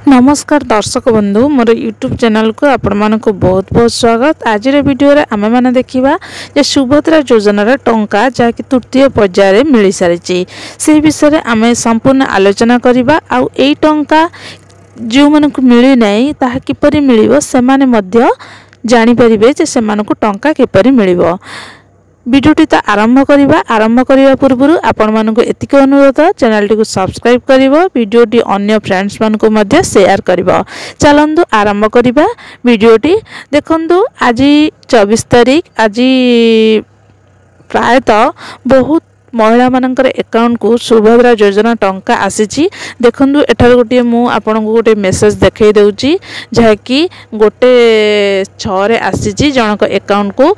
नमस्कार दर्शक बंधु मोर यूट्यूब चैनल को आपण मानक बहुत बहुत स्वागत। आज वीडियो रे आमे माने देखिबा जे सुभद्रा योजनार टंका जहाँकि तृतीय पर्याय मिल सारी से विषय रे आमे संपूर्ण आलोचना करिबा। आउ एई टंका जो मानक मिली नाही ताहा किपरि मिलिबो से माने मध्य जानि परिबे जे से मानक टंका किपरि मिलिबो। वीडियोटी तो आरंभ करने पूर्व आपण मानक एतिक अनुरोध चैनल टी को सब्सक्राइब करिवो, वीडियोटी अन्य फ्रेंड्स मानक मध्य शेयर करिवो। चलंतु आरंभ करिबा वीडियोटी। देखंतु आज 24 तारीख आज प्रायतः बहुत महिला मानकर अकाउंट को सुभद्रा योजना टंका आसीची। देखंतु एठार गोटे मु आपन को गोटे मेसेज देखै देउची जहाँकि गोटे 6 रे आसीची जनक अकाउंट को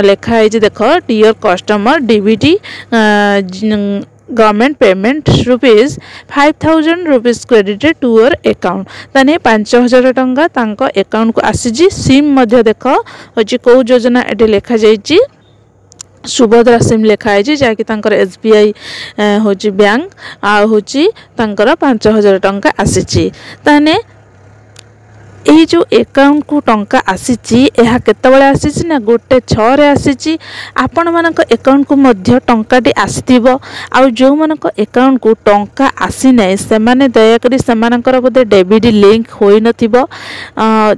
लेखा है जे देखो dear customer DBT government payment ₹5000 rupees credited to your account ताने 5000 टंका तांको अकाउंट को आसीची। सिम मध्य देखो होची को योजना एटे लेखा जाईची सुभद्रा सिम लिखा है जहाँकि SBI होची बैंक आ होची 5000 टंका आसीची। ताने यही जो अकाउंट को टंका आसीची यह केतबेले आसीची ना गोटे 6 रे आसीची। आपण मानक अकाउंट को मध्य टंकाटी आसीथिबो आ जो मानक अकाउंट को टंका आसी नै से माने दया करी से मानकर बोधे डेबिट लिंक होई नथिबो।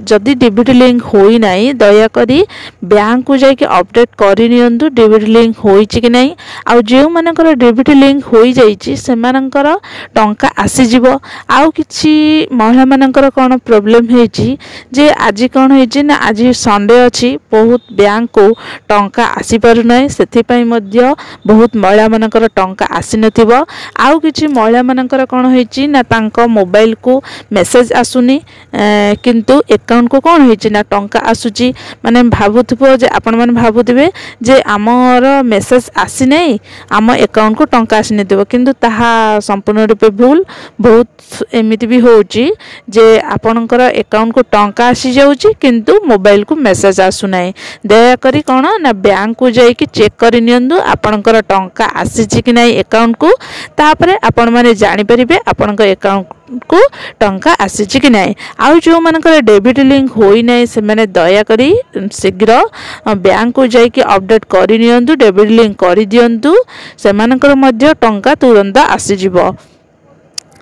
जदी डेबिट लिंक होई नै दया करी बैंक को जाई के अपडेट करि नियंतु डेबिट लिंक होईची कि नै। आ जो मानकर डेबिट लिंक होई जाईची से मानकर टंका आसी जिवो। आ किछि महिला मानकर कोन प्रॉब्लम हे जे आज कौन है ना आज संडे अच्छी बहुत बैंक को टंका आसी पारु नै सेथिपाई मध्य बहुत महिला मानकर टंका आसी नथिबो। आउ किछि महिला मानकर कौन है ना तांको मोबाइल को मेसेज आसुनी किंतु अकाउंट को कौन है ना टंका आसुची। माने भाबुथबो जे आपण माने भाबुथिबे जे आमर मेसेज आसी नै आम अकाउंट को टंका आसी नथिबो किंतु ताहा संपूर्ण रूपे भूल। बहुत एमिति भी होउची जे आपणकर अकाउंट को टंका आसी जाउची किंतु मोबाइल को मेसेज आसु नै। दया करी कोन ना बैंक को जाई कि चेक करि नियंदु आपणकर टंका आसीची कि नै अकाउंट को तापरे आपण माने जानि परिबे आपणकर अकाउंट को टंका आसीची कि नै। आ जो मानकर डेबिट लिंक होई नै से माने दया करी शीघ्र बैंक को जाई कि अपडेट करि नियंदु डेबिट लिंक करि दियंतु से मानकर मध्य टंका तुरंत आसी जिवो।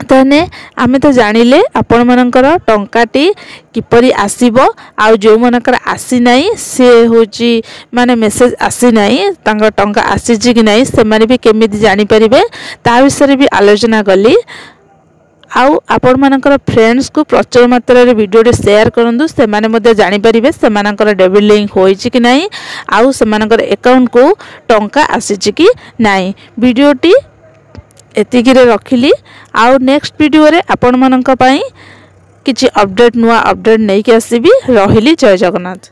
ताने आमे तो जानिले आपण मानकर टंकाटी किपरि आसीबो। आ जो मानकर आसी नै से होची माने मेसेज आसी नै तांका टंका आसीची कि नै से माने भी केमिति जानि परिबे ता विषय भी आलोचना कली। आउ आपण मानकर फ्रेंड्स को प्रचुर मात्रा रे वीडियो रे शेयर करंदु से माने मध्ये जानि परिबे से मानकर डेबिट लिंक होईची कि नै आउ से मानकर अकाउंट को टंका आसीची कि नै। वीडियोटी एतिकिरे रखिली। आउ नेक्स्ट वीडियो रे आपण मानक पई किछि अपडेट नुवा अपडेट नै के आसीबी। रहिली। जय जगन्नाथ।